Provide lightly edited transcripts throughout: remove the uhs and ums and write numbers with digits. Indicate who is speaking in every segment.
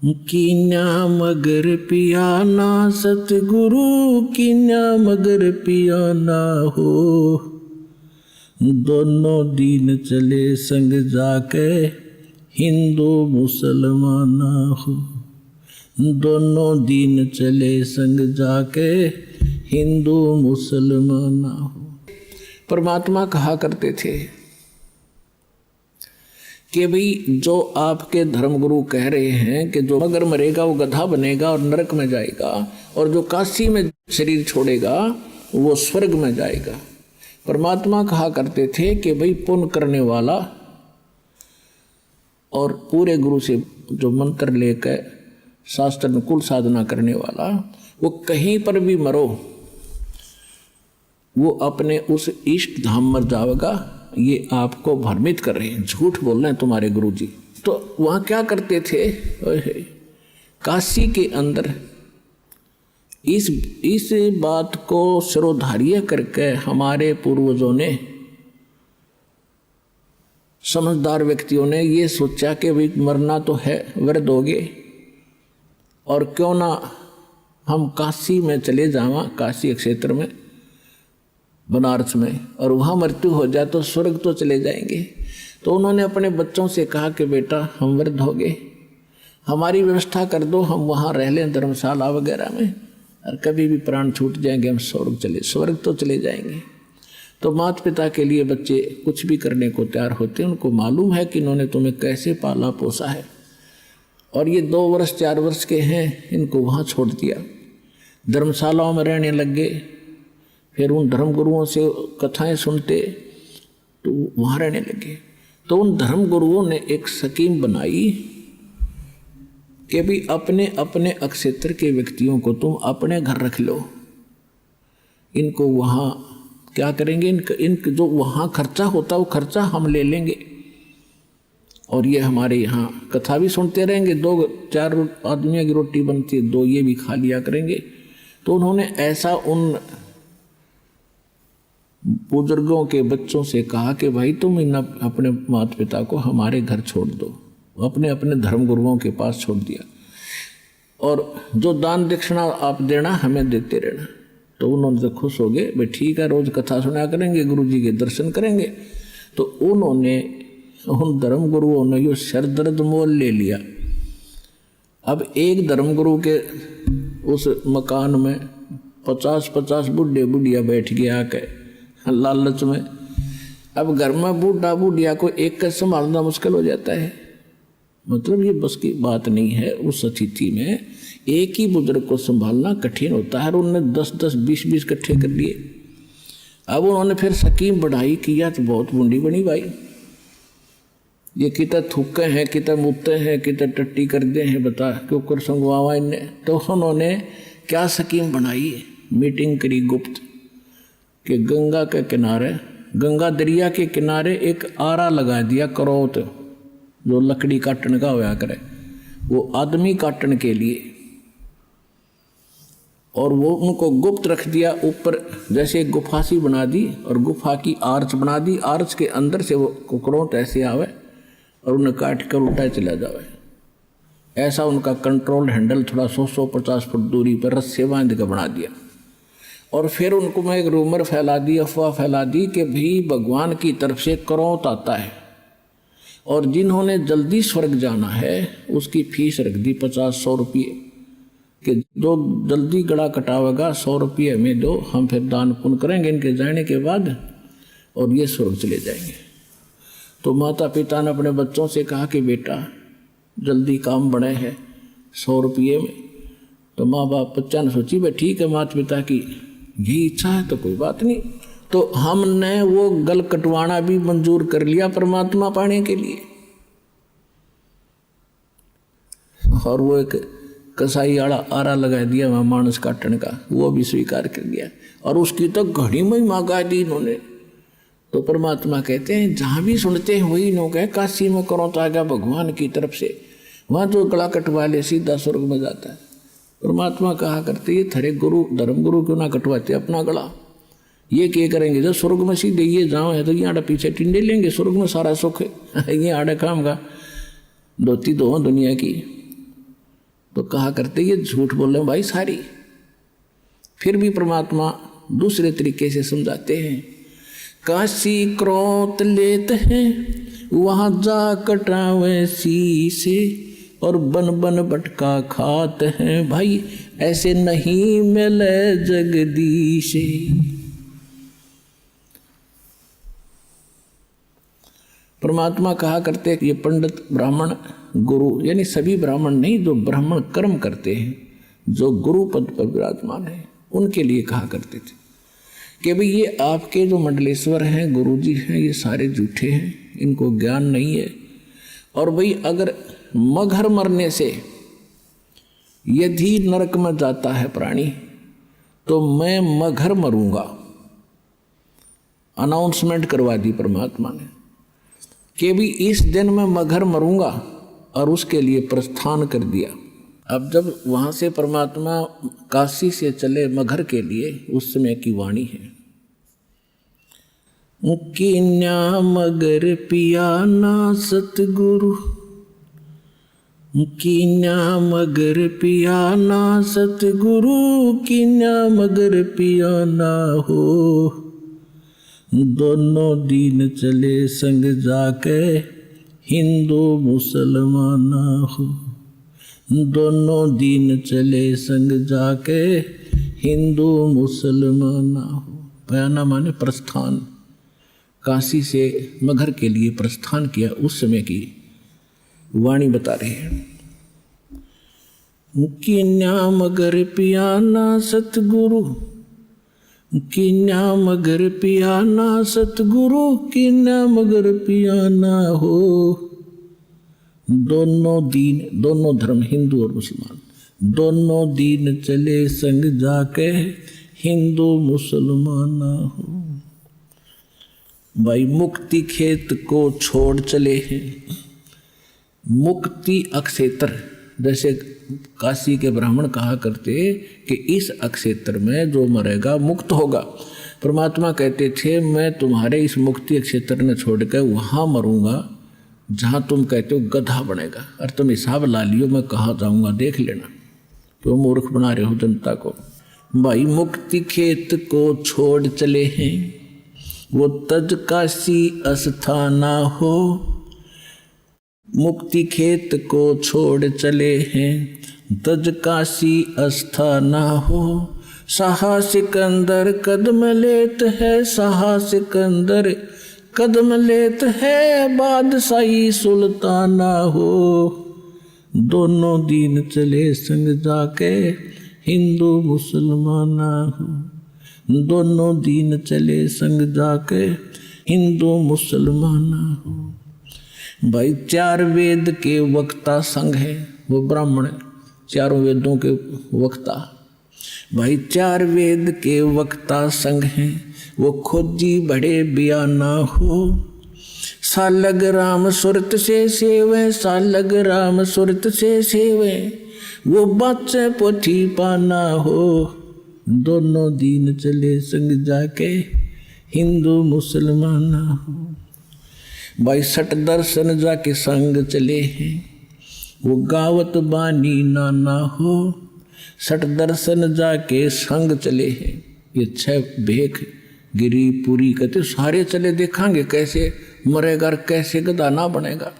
Speaker 1: Kenya मगर पियाना सतगुरु Kenya मगर पियाना हो। दोनों दीन चले संग जाके हिंदू मुसलमाना हो। दोनों दीन चले संग जाके हिंदू मुसलमाना हो। परमात्मा कहा करते थे कि भाई जो आपके धर्मगुरु कह रहे हैं कि जो मगर मरेगा वो गधा बनेगा और नरक में जाएगा, और जो काशी में शरीर छोड़ेगा वो स्वर्ग में जाएगा। परमात्मा कहा करते थे कि भाई पुण्य करने वाला और पूरे गुरु से जो मंत्र लेकर शास्त्र अनुकूल साधना करने वाला, वो कहीं पर भी मरो वो अपने उस इष्ट धाम में जाएगा। ये आपको भ्रमित कर रहे हैं, झूठ बोल रहे हैं तुम्हारे गुरुजी। तो वहाँ क्या करते थे, काशी के अंदर इस बात को सिरोधार्य करके हमारे पूर्वजों ने, समझदार व्यक्तियों ने ये सोचा कि भाई मरना तो है, वृद्ध हो गए और क्यों ना हम काशी में चले जावा, काशी क्षेत्र में, बनारस में, और वहाँ मृत्यु हो जाए तो स्वर्ग तो चले जाएंगे। तो उन्होंने अपने बच्चों से कहा कि बेटा हम वृद्ध हो गए, हमारी व्यवस्था कर दो, हम वहाँ रह लें धर्मशाला वगैरह में, और कभी भी प्राण छूट जाएंगे हम स्वर्ग तो चले जाएंगे। तो माता पिता के लिए बच्चे कुछ भी करने को तैयार होते हैं। उनको मालूम है कि इन्होंने तुम्हें कैसे पाला पोसा है, और ये 2 वर्ष 4 वर्ष के हैं, इनको वहाँ छोड़ दिया, धर्मशालाओं में रहने लग गए। फिर उन धर्मगुरुओं से कथाएं सुनते तो वहाँ रहने लगे। तो उन धर्मगुरुओं ने एक स्कीम बनाई कि भी अपने अपने क्षेत्र के व्यक्तियों को तुम अपने घर रख लो, इनको वहाँ क्या करेंगे, इनका जो वहाँ खर्चा होता वो खर्चा हम ले लेंगे, और ये हमारे यहाँ कथा भी सुनते रहेंगे। 2-4 आदमियों की रोटी बनती है, 2 ये भी खा लिया करेंगे। तो उन्होंने ऐसा उन बुजुर्गों के बच्चों से कहा कि भाई तुम इन अपने माता पिता को हमारे घर छोड़ दो, अपने अपने धर्मगुरुओं के पास छोड़ दिया, और जो दान दक्षिणा आप देना हमें देते रहना। तो उन्होंने तो खुश हो गए, भाई ठीक है, रोज कथा सुना करेंगे, गुरुजी के दर्शन करेंगे। तो उन्होंने उन धर्मगुरुओं ने यो सर दर्द मोल ले लिया। अब एक धर्मगुरु के उस मकान में 50-50 बुढ़े बुढ़िया बैठ गया आके लालच में। अब घर में बूढ़ा बुढ़िया को एक का संभालना मुश्किल हो जाता है, मतलब ये बस की बात नहीं है। उस स्थिति में एक ही बुजुर्ग को संभालना कठिन होता है, और उन्होंने 10-10 20-20 इकट्ठे कर लिए। अब उन्होंने फिर स्कीम बढ़ाई कि यार तो बहुत बूढ़ी बनी भाई, ये कितना थूके हैं, कितना मुत्ते हैं, कितना टट्टी कर दे हैं, बता क्यों कर संगवावा इनने। तो उन्होंने क्या स्कीम बनाई, मीटिंग करी गुप्त कि गंगा के किनारे, गंगा दरिया के किनारे एक आरा लगा दिया, करौत जो लकड़ी काटने का होया करे, वो आदमी काटने के लिए, और वो उनको गुप्त रख दिया। ऊपर जैसे एक गुफा सी बना दी और गुफा की आर्च बना दी, आर्च के अंदर से वो करौत ऐसे आवे और उन्हें काट कर उल्टा चला जावे। ऐसा उनका कंट्रोल हैंडल थोड़ा 100-150 फुट दूरी पर रस्से बांध कर बना दिया। और फिर उनको मैं एक रूमर फैला दी, अफवाह फैला दी कि भाई भगवान की तरफ से करौत आता है, और जिन्होंने जल्दी स्वर्ग जाना है उसकी फीस रख दी 50-100 रुपये, कि जो जल्दी गड़ा कटावेगा 100 रुपये हमें दो, हम फिर दान पुण्य करेंगे इनके जाने के बाद, और ये स्वर्ग चले जाएंगे। तो माता पिता ने अपने बच्चों से कहा कि बेटा जल्दी काम बने है 100 रुपये में। तो माँ बाप बच्चा ने सोची भाई ठीक है, माता पिता की यही इच्छा है तो कोई बात नहीं। तो हमने वो गल कटवाना भी मंजूर कर लिया परमात्मा पाने के लिए, और वो एक कसाई आरा लगा दिया वहाँ मानस काटने का, वो भी स्वीकार कर लिया, और उसकी तो घड़ी महिमा गा दी इन्होंने। तो परमात्मा कहते हैं जहाँ भी सुनते हैं वही लोग है, काशी में करो तो आ गया भगवान की तरफ से, वहाँ जो गला कटवा ले सीधा स्वर्ग में जाता है। परमात्मा कहा करते ये थरे गुरु धर्मगुरु क्यों ना कटवाते अपना गला, ये क्या करेंगे जब स्वर्ग में सीधे ये जाओ है तो ये आड़ा पीछे टिंडे लेंगे, स्वर्ग में सारा सुख है ये आड़े काम का धोती दो दुनिया की। तो कहा करते ये झूठ बोल रहे भाई सारी। फिर भी परमात्मा दूसरे तरीके से समझाते हैं। काशी क्रोत लेत हैं वहाँ जा कटावे शीशे, और बन बन भटका खात हैं भाई ऐसे नहीं मिले जगदीशे। परमात्मा कहा करते कि ये पंडित ब्राह्मण गुरु यानी सभी ब्राह्मण नहीं, जो ब्राह्मण कर्म करते हैं, जो गुरु पद पर विराजमान है, उनके लिए कहा करते थे कि भाई ये आपके जो मंडलेश्वर हैं, गुरु जी हैं, ये सारे झूठे हैं, इनको ज्ञान नहीं है। और भाई अगर मगर मरने से यदि नरक में जाता है प्राणी तो मैं मगर मरूंगा। अनाउंसमेंट करवा दी परमात्मा ने कि भी इस दिन मैं मगर मरूंगा, और उसके लिए प्रस्थान कर दिया। अब जब वहाँ से परमात्मा काशी से चले मगर के लिए, उस समय की वाणी है किन्या मगर पिया ना सतगुरु, किन्या मगर पिया ना सतगुरु, किन्या मगर पिया ना हो। दोनों दीन चले संग जाके हिंदू मुसलमान हो, दोनों दीन चले संग जाके हिंदू मुसलमान हो। बयाना माने प्रस्थान, काशी से मगर के लिए प्रस्थान किया, उस समय की वाणी बता रहे हैं। किन्या मगर पिया ना सतगुरु, किन्या मगर पिया ना सतगुरु, किन्या मगर पिया ना हो। दोनों दीन, दोनों धर्म हिंदू और मुसलमान, दोनों दीन चले संग जाके हिंदू मुसलमान ना हो। भाई मुक्ति खेत को छोड़ चले हैं। मुक्ति अक्षेत्र, जैसे काशी के ब्राह्मण कहा करते कि इस अक्षेत्र में जो मरेगा मुक्त होगा। परमात्मा कहते थे मैं तुम्हारे इस मुक्ति क्षेत्र ने छोड़कर वहाँ मरूंगा जहाँ तुम कहते हो गधा बनेगा, और तुम हिसाब ला लियो मैं कहाँ जाऊँगा देख लेना, क्यों मूर्ख बना रहे हो जनता को। भाई मुक्ति खेत को छोड़ चले हैं वो तज काशी अस्थाना हो। मुक्ति खेत को छोड़ चले हैं तज काशी अस्थाना हो। शाह सिकंदर कदम लेत है, शाह सिकंदर कदम लेत है, बादशाही सुल्ताना हो। दोनों दीन चले संग जाके हिंदू मुसलमाना हो, दोनों दीन चले संग जाके हिंदू मुसलमाना हो। भाई चार वेद के वक्ता संघ है वो ब्राह्मण, चारों वेदों के वक्ता। भाई चार वेद के वक्ता संघ हैं वो खोजी बड़े बयाना हो। सालग राम सुरत से सेवे, सालग राम सुरत से सेवे, वो बच्चे पोथी पाना हो। दोनों दीन चले संग जाके हिंदू मुसलमाना हो। भाई सट दर्शन जाके संग चले हैं वो गावत बानी नाना हो। सट दर्शन जाके संग चले हैं, ये छह भेख गिरी पूरी कहते सारे चले, देखांगे कैसे मरेगा और कैसे गधा ना बनेगा।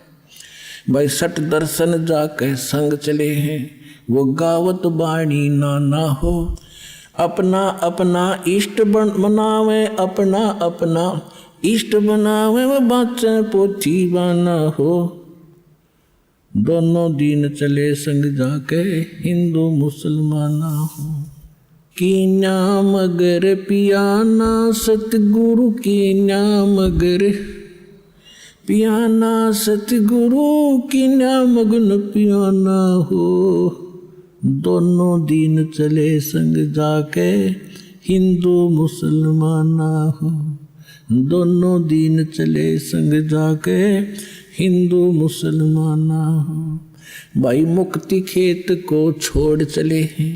Speaker 1: भाई सट दर्शन जाके संग चले हैं वो गावत बाणी नाना हो। अपना अपना इष्ट बनावे, अपना अपना इष्ट बनावे, वो बाचे पोथी बाना हो। दोनों दीन चले संग जाके हिंदू मुसलमाना हो। कीन्या मगर पियाना सतगुरु, कीन्या मगर पियाना सतगुरु, कीन्या मगन पियाना हो। दोनों दीन चले संग जाके हिंदू मुसलमाना हो। दोनों दीन चले संग जाके हिंदू मुसलमाना हो। भाई मुक्ति खेत को छोड़ चले हैं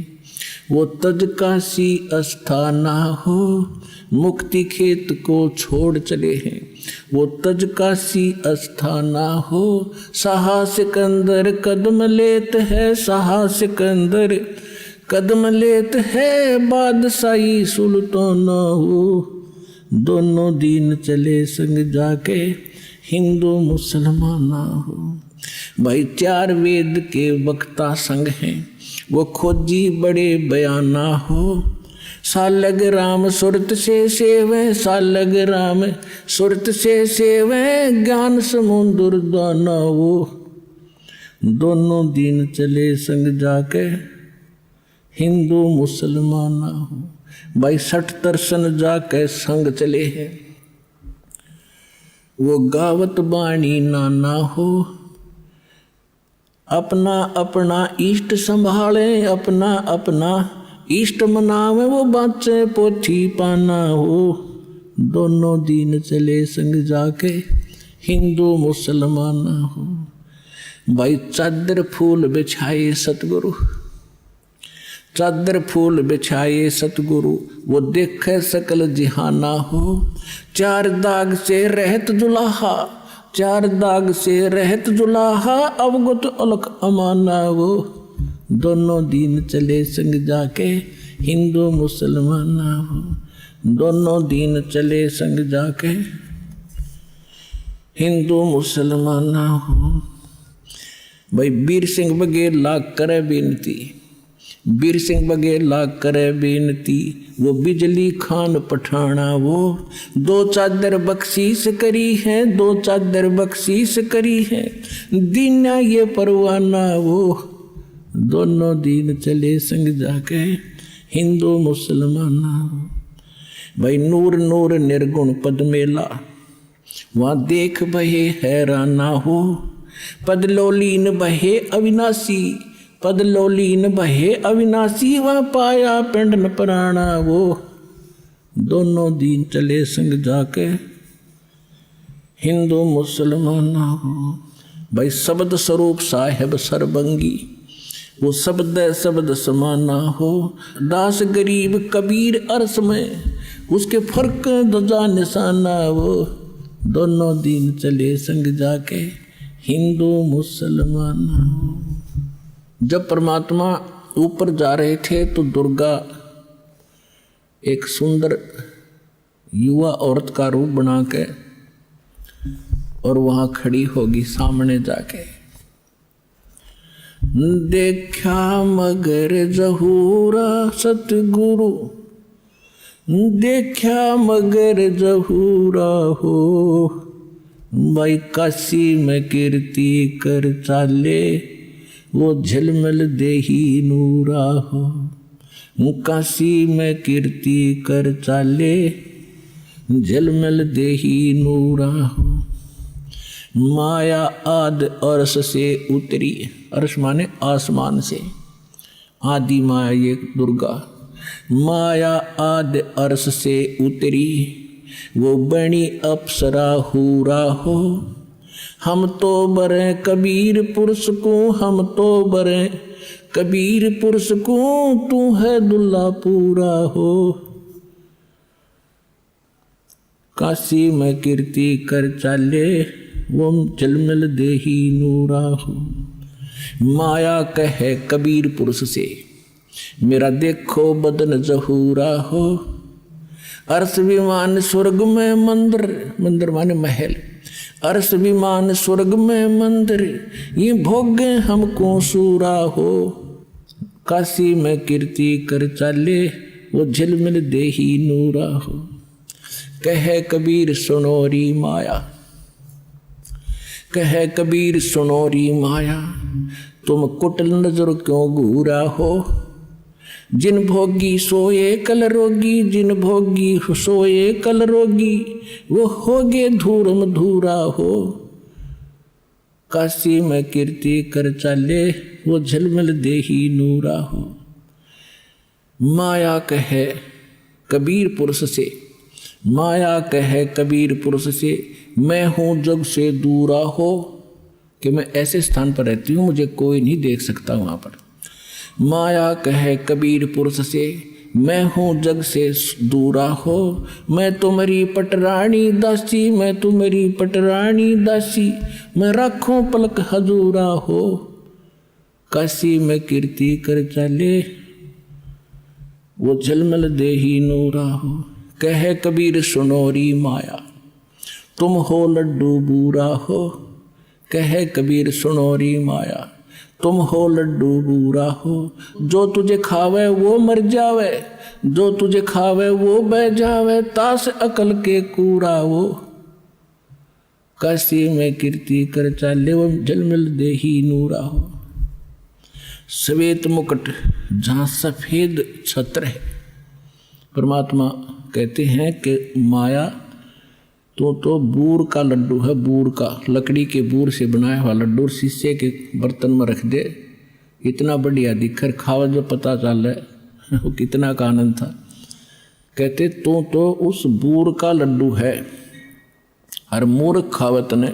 Speaker 1: वो तज काशी अस्थाना हो, मुक्ति खेत को छोड़ चले हैं। वो तज काशी अस्थाना हो, साहा सिकंदर कदम लेत है, साहा सिकंदर कदम लेत है, बादशाही सुल्ताना हो। दोनों दीन चले संग जाके, हिंदू मुसलमाना हो। भाई 4 वेद के वक्ता संग हैं, वो खोजी बड़े बयाना हो। सालग राम सुरत से सेवे, सालग राम सुरत से सेवे, ज्ञान समुद्र दाना वो। दोनों दीन चले संग जाके, हिंदू मुसलमाना हो। भाई 60 दर्शन जाके संग चले हैं, वो गावत बाणी नाना हो। अपना अपना इष्ट संभाले, अपना अपना इष्ट मनावे, वो बाचे पोथी पाना हो। दोनों दीन चले संग जाके, हिंदू मुसलमाना हो। भाई चादर फूल बिछाए सतगुरु, चादर फूल बिछाए सतगुरु, वो देखे सकल जिहाना हो। 4 दाग से रहत जुलाहा, 4 दाग से रहत जुलाहा, अवगत अलख अमाना वो। दोनों दीन चले संग जाके, हिंदू मुसलमाना हो। दोनों दीन चले संग जाके, हिंदू मुसलमाना हो। भाई वीर सिंह बघेल लाग करे बेनती, वीर सिंह बघेल लाग करे बेनती, वो बिजली खान पठाना वो। 2 चादर बख्शीश करी है, 2 चादर बख्शीश करी है, दीना ये परवाना वो। दोनों दीन चले संग जाके, हिंदू मुसलमाना हो। भाई नूर नूर निर्गुण पद मेला, वहाँ देख बहे हैराना हो। पदलोलीन बहे अविनाशी, पदलोलीन बहे अविनाशी, वहाँ पाया पिंड प्राणा वो। दोनों दीन चले संग जाके, हिंदू मुसलमाना हो। भाई शब्द स्वरूप साहेब सरबंगी, वो शब्द शब्द समाना हो। दास गरीब कबीर अरस में, उसके फर्क ध्वजा निशाना वो। दोनों दीन चले संग जाके, हिंदू मुसलमाना हो। जब परमात्मा ऊपर जा रहे थे तो दुर्गा एक सुंदर युवा औरत का रूप बना के और वहां खड़ी होगी सामने जाके। देखा मगर जहूरा सतगुरु, देखा मगर जहूरा हो। भाई काशी में कीर्ति कर चाले, वो झलमल देही नूरा हो। काशी में कीर्ति कर चाले, झलमल देही नूरा हो। माया आद अरस से उतरी, अरस माने आसमान से, आदि माया ये दुर्गा। माया आद अरस से उतरी, वो बनी अप्सरा हूरा हो। हम तो बरे कबीर पुरुष को, हम तो बरे कबीर पुरुष को, तू है दुल्ला पूरा हो। काशी में कीर्ति कर चाले, वो झलमल देही नूरा हो। माया कहे कबीर पुरुष से, मेरा देखो बदन जहूरा हो। अर्श विमान स्वर्ग में मंदिर, मंदिर माने महल। अर्श विमान स्वर्ग में मंदिर, ये भोगे हमको सूरा हो। काशी में कीर्ति कर चाले, वो झिलमिल देही नूरा हो। कहे कबीर सुनोरी माया, कहे कबीर सुनोरी माया, तुम कुटिल नजर क्यों घूरा हो। जिन भोगी सोए कल रोगी, जिन भोगी सोए कल रोगी, वो होगे धूरम धूरा हो। काशी में कीर्ति कर चाले, वो झलमल देही नूरा हो। माया कहे कबीर पुरुष से, माया कहे कबीर पुरुष से, मैं हूँ जग से दूरा हो। कि मैं ऐसे स्थान पर रहती हूँ, मुझे कोई नहीं देख सकता वहाँ पर। माया कहे कबीर पुरुष से, मैं हूँ जग से दूरा हो। मैं तुम्हारी पटरानी दासी, मैं तुम्हारी पटरानी दासी, मैं राखों पलक हजूरा हो। काशी में कीर्ति कर चले, वो झलमल देही नूरा हो। कहे कबीर सुनोरी माया, तुम हो लड्डू बूरा हो। कहे कबीर सुनोरी माया, तुम हो लड्डू बूरा हो। जो तुझे खावे वो मर जावे, जो तुझे खावे वो बह जावे, तास अकल के कूरा वो। काशी में कीर्ति कर चाले, वो झलमल देही नूरा हो। श्वेत मुकुट जहाँ सफेद छत्र है, परमात्मा कहते हैं कि माया तो बूर का लड्डू है, बूर का, लकड़ी के बूर से बनाया हुआ लड्डू शीशे के बर्तन में रख दे, इतना बढ़िया दिखकर खावा जो पता चल रहा है वो कितना का आनंद था। कहते तो उस बूर का लड्डू है, हर मूर्ख खावत ने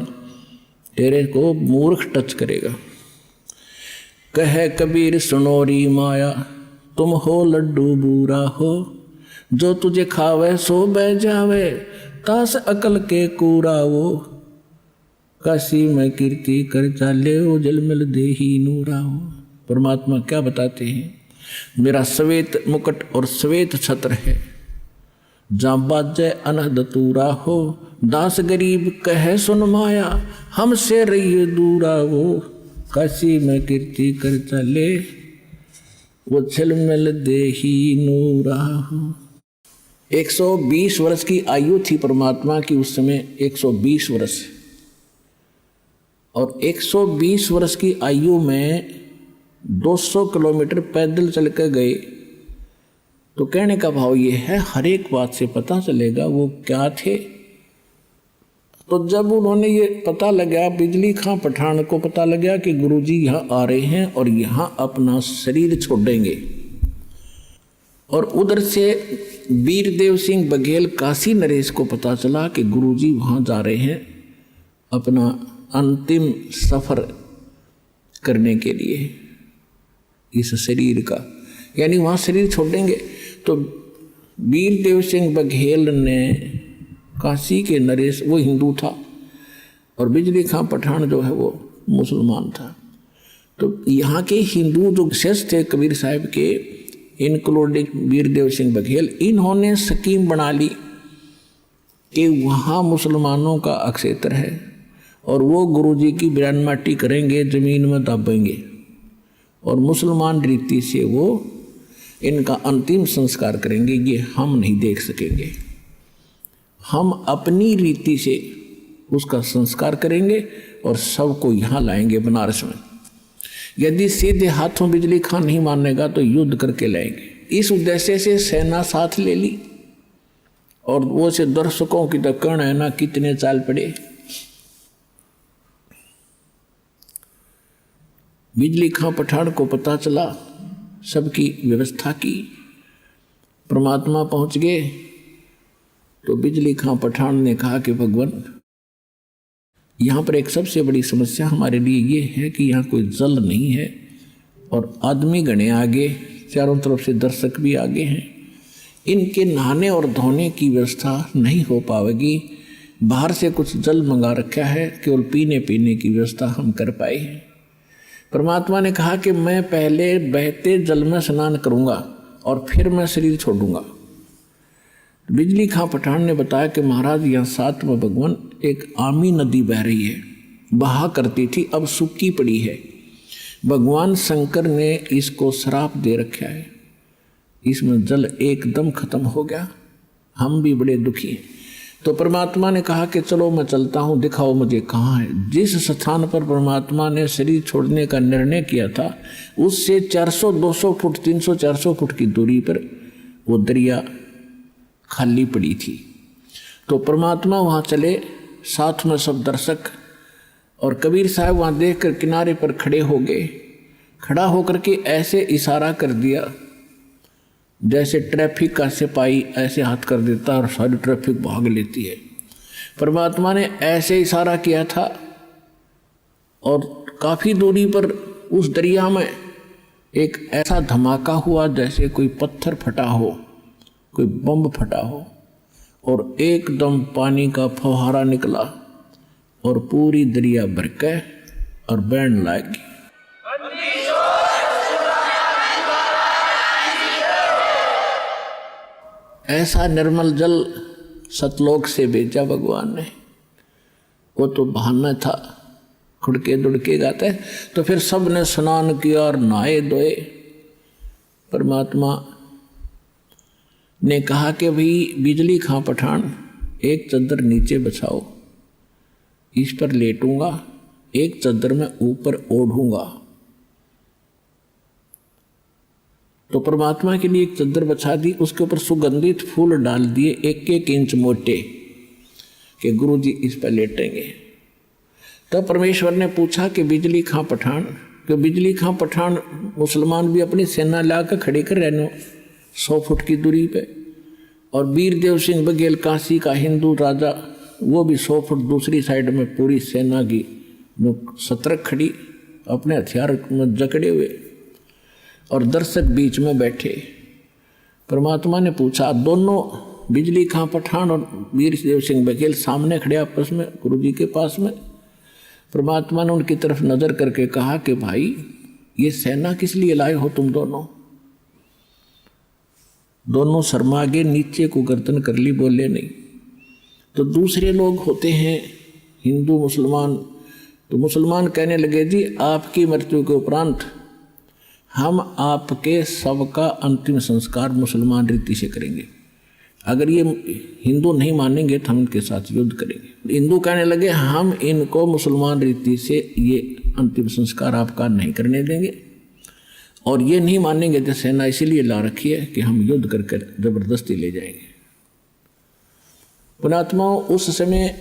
Speaker 1: तेरे को मूर्ख टच करेगा। कहे कबीर सुनोरी माया, तुम हो लड्डू बूरा हो। जो तुझे खावे सो बह जावे, तास अकल के कूरा वो। काशी में कीर्ति कर चाले, वो झलमल देही नूरा हो। परमात्मा क्या बताते हैं, मेरा श्वेत मुकुट और श्वेत छत्र है, जहाँ बाजे अनहद तूरा हो। दास गरीब कहे सुन माया, हमसे रहिए दूरा वो। काशी में कीर्ति कर चले, वो झलमल देही नूरा हो। 120 वर्ष की आयु थी परमात्मा की उस समय, 120 वर्ष। और 120 वर्ष की आयु में 200 किलोमीटर पैदल चल कर गए। तो कहने का भाव ये है, हर एक बात से पता चलेगा वो क्या थे। तो जब उन्होंने ये पता लगा, बिजली खां पठान को पता लगा कि गुरुजी यहाँ आ रहे हैं और यहाँ अपना शरीर छोड़ेंगे, और उधर से वीरदेव सिंह बघेल काशी नरेश को पता चला कि गुरुजी वहाँ जा रहे हैं अपना अंतिम सफ़र करने के लिए इस शरीर का, यानी वहाँ शरीर छोड़ेंगे। तो वीरदेव सिंह बघेल ने, काशी के नरेश वो हिंदू था और बिजली खां पठान जो है वो मुसलमान था। तो यहाँ के हिंदू जो शेष थे कबीर साहब के, इंक्लूडिंग वीरदेव सिंह बघेल, इन्होंने स्कीम बना ली कि वहाँ मुसलमानों का अक्षेत्र है और वो गुरुजी की बयान माटी करेंगे, ज़मीन में दबेंगे और मुसलमान रीति से वो इनका अंतिम संस्कार करेंगे। ये हम नहीं देख सकेंगे, हम अपनी रीति से उसका संस्कार करेंगे और सबको यहाँ लाएंगे बनारस में। यदि सीधे हाथों बिजली खां नहीं मानेगा तो युद्ध करके लाएंगे। इस उद्देश्य से सेना साथ ले ली और वो से दर्शकों की तो कर्ण है ना कितने चाल पड़े। बिजली खां पठान को पता चला, सबकी व्यवस्था की, परमात्मा पहुंच गए। तो बिजली खां पठान ने कहा कि भगवान, यहाँ पर एक सबसे बड़ी समस्या हमारे लिए ये है कि यहाँ कोई जल नहीं है और आदमी गणे आगे, चारों तरफ से दर्शक भी आगे हैं, इनके नहाने और धोने की व्यवस्था नहीं हो पाएगी। बाहर से कुछ जल मंगा रखा है, केवल पीने की व्यवस्था हम कर पाए हैं। परमात्मा ने कहा कि मैं पहले बहते जल में स्नान करूँगा और फिर मैं शरीर छोड़ूंगा। बिजली खां पठान ने बताया कि महाराज यहाँ साथ में भगवान एक आमी नदी बह रही है, बहा करती थी, अब सूखी पड़ी है। भगवान शंकर ने इसको श्राप दे रखा है, इसमें जल एकदम खत्म हो गया, हम भी बड़े दुखी हैं। तो परमात्मा ने कहा कि चलो मैं चलता हूँ, दिखाओ मुझे कहाँ है। जिस स्थान पर परमात्मा ने शरीर छोड़ने का निर्णय किया था उससे 400-200 फुट 300-400 फुट की दूरी पर वो दरिया खाली पड़ी थी। तो परमात्मा वहाँ चले, साथ में सब दर्शक, और कबीर साहब वहाँ देखकर किनारे पर खड़े हो गए। खड़ा होकर के ऐसे इशारा कर दिया जैसे ट्रैफिक का सिपाही ऐसे हाथ कर देता और सारी ट्रैफिक भाग लेती है। परमात्मा ने ऐसे इशारा किया था और काफ़ी दूरी पर उस दरिया में एक ऐसा धमाका हुआ जैसे कोई पत्थर फटा हो, कोई बम फटा हो, और एकदम पानी का फव्वारा निकला और पूरी दरिया भर के और बहन लगी। ऐसा निर्मल जल सतलोक से भेजा भगवान ने। वो तो बहाना था, खुड़के दुड़के गाते। तो फिर सब ने स्नान किया और नहाए धोए। परमात्मा ने कहा कि भाई बिजली खां पठान, एक चादर नीचे बछाओ, इस पर लेटूंगा, एक चादर में ऊपर ओढ़ूंगा। तो परमात्मा के लिए एक चादर बछा दी, उसके ऊपर सुगंधित फूल डाल दिए 1-1 इंच मोटे, कि गुरु जी इस पर लेटेंगे। तब परमेश्वर ने पूछा कि बिजली खां पठान, कि बिजली खां पठान मुसलमान भी अपनी सेना लाकर खड़ी कर रहने 100 फुट की दूरी पे, और वीरदेव सिंह बघेल काशी का हिंदू राजा, वो भी 100 फुट दूसरी साइड में पूरी सेना की सतर्क खड़ी अपने हथियार में जकड़े हुए, और दर्शक बीच में बैठे। परमात्मा ने पूछा, दोनों बिजली खां पठान और वीरदेव सिंह बघेल सामने खड़े आपस में गुरु जी के पास में। परमात्मा ने उनकी तरफ नजर करके कहा कि भाई ये सेना किस लिए लाए हो तुम दोनों? दोनों शर्मा गए, नीचे को गर्दन कर ली, बोले नहीं। तो दूसरे लोग होते हैं हिंदू मुसलमान, तो मुसलमान कहने लगे जी आपकी मृत्यु के उपरांत हम आपके शव का अंतिम संस्कार मुसलमान रीति से करेंगे, अगर ये हिंदू नहीं मानेंगे तो हम इनके साथ युद्ध करेंगे। हिंदू कहने लगे हम इनको मुसलमान रीति से ये अंतिम संस्कार आपका नहीं करने देंगे, और ये नहीं मानेंगे तो सेना इसीलिए ला रखी है कि हम युद्ध करके जबरदस्ती ले जाएंगे। पुणात्माओं, उस समय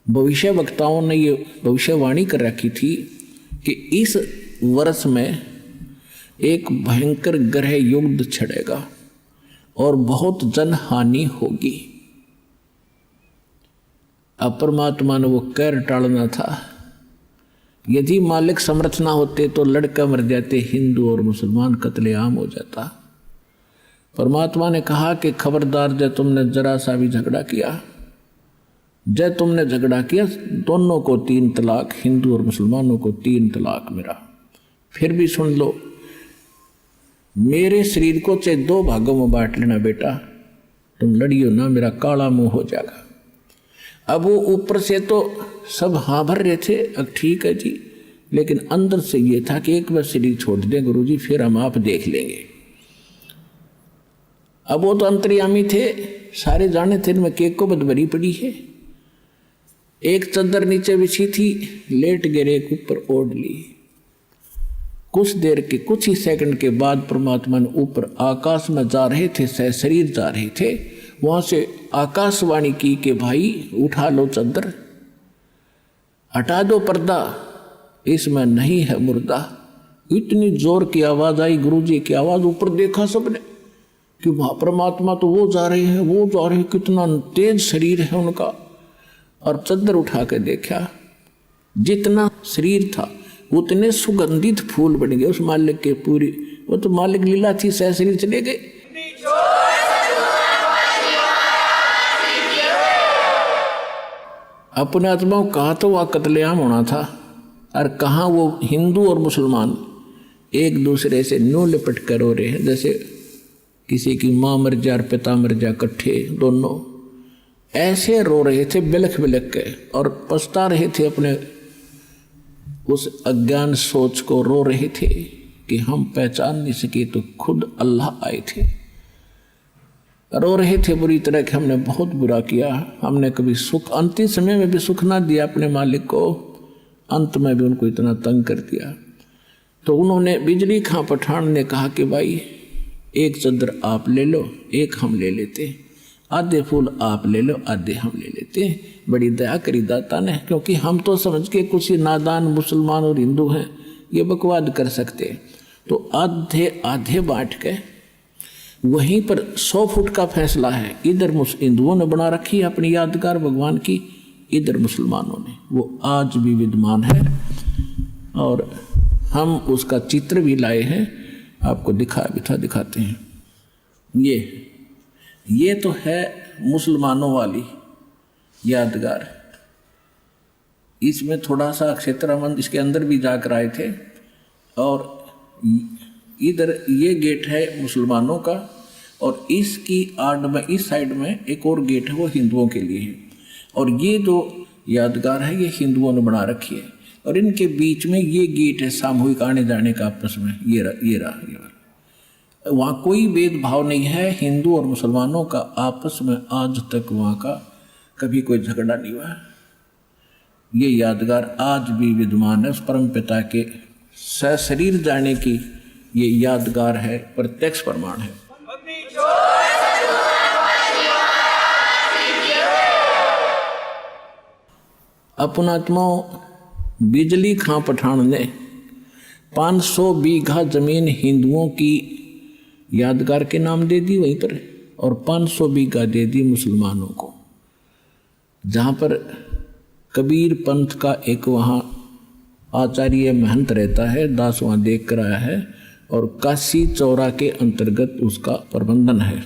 Speaker 1: भविष्य वक्ताओं ने ये भविष्यवाणी कर रखी थी कि इस वर्ष में एक भयंकर ग्रह युद्ध छिड़ेगा और बहुत जनहानि होगी। अब परमात्मा ने वो कहर टालना था। यदि मालिक समर्थ ना होते तो लड़का मर जाते, हिंदू और मुसलमान कत्लेआम हो जाता। परमात्मा ने कहा कि खबरदार, जब तुमने जरा सा भी झगड़ा किया, जब तुमने झगड़ा किया, दोनों को 3 तलाक, हिंदू और मुसलमानों को 3 तलाक मेरा। फिर भी सुन लो, मेरे शरीर को चाहे 2 भागों में बांट लेना बेटा, तुम लड़ियो ना, मेरा काला मुंह हो जाएगा। अब वो ऊपर से तो सब हाँ भर रहे थे, अब ठीक है जी, लेकिन अंदर से ये था कि एक बार शरीर छोड़ दें गुरु जी, फिर हम आप देख लेंगे। अब वो तो अंतर्यामी थे, सारे जाने थे इनमें केक को बदबरी पड़ी है। एक चादर नीचे बिछी थी, लेट गिरे, एक ऊपर ओढ़ ली। कुछ देर के, कुछ ही सेकंड के बाद परमात्मा ने ऊपर आकाश में जा रहे थे, शरीर जा रहे थे, वहां से आकाशवाणी की कि भाई उठा लो चादर, हटा दो पर्दा, इसमें नहीं है मुर्दा। इतनी जोर की आवाज आई, गुरुजी की आवाज, ऊपर देखा सबने कि वहां परमात्मा तो वो जा रहे हैं, वो जा रहे हैं, कितना तेज शरीर है उनका। और चादर उठा के देखा, जितना शरीर था उतने सुगंधित फूल बन गए उस मालिक के पूरी। वो तो मालिक लीला थी, सह शरीर चले गए। अपने आत्माओं कहा तो वह कत्लेआम होना था, और कहाँ वो हिंदू और मुसलमान एक दूसरे से न्यू लिपट कर रो रहे हैं, जैसे किसी की माँ मर जा और पिता मर जा इकट्ठे, दोनों ऐसे रो रहे थे बिलख बिलख के, और पछता रहे थे अपने उस अज्ञान सोच को, रो रहे थे कि हम पहचान नहीं सके तो खुद अल्लाह आए थे। रो रहे थे बुरी तरह कि हमने बहुत बुरा किया, हमने कभी सुख, अंतिम समय में भी सुख ना दिया अपने मालिक को, अंत में भी उनको इतना तंग कर दिया। तो उन्होंने, बिजली खां पठान ने कहा कि भाई एक चादर आप ले लो, एक हम ले लेते, आधे फूल आप ले लो, आधे हम ले लेते। बड़ी दया करी दाता ने, क्योंकि हम तो समझ के कुछ ही नादान मुसलमान और हिंदू हैं, ये बकवाद कर सकते। तो आधे आधे बांट के वहीं पर 100 फुट का फैसला है। इधर हिंदुओं ने बना रखी है अपनी यादगार भगवान की, इधर मुसलमानों ने, वो आज भी विद्यमान है। और हम उसका चित्र भी लाए हैं, आपको दिखाते हैं। ये तो है मुसलमानों वाली यादगार। इसमें थोड़ा सा क्षेत्रमंद इसके अंदर भी जाकर आए थे, और इधर ये गेट है मुसलमानों का, और इसकी आड़ में इस साइड में एक और गेट है, वो हिंदुओं के लिए है। और ये जो यादगार है ये हिंदुओं ने बना रखी है, और इनके बीच में ये गेट है सामूहिक आने जाने का आपस में। ये रहा। वहाँ कोई भेदभाव नहीं है, हिंदू और मुसलमानों का आपस में आज तक वहाँ का कभी कोई झगड़ा नहीं हुआ। ये यादगार आज भी विद्यमान है, उस परम पिता के सशरीर जाने की ये यादगार है, प्रत्यक्ष प्रमाण है। अपनात्मा बिजली खां पठान ने 500 बीघा जमीन हिंदुओं की यादगार के नाम दे दी वहीं पर, और 500 बीघा दे दी मुसलमानों को। जहाँ पर कबीर पंथ का एक वहाँ आचार्य महंत रहता है, दास वहाँ देख कर आया है, और काशी चौरा के अंतर्गत उसका प्रबंधन है।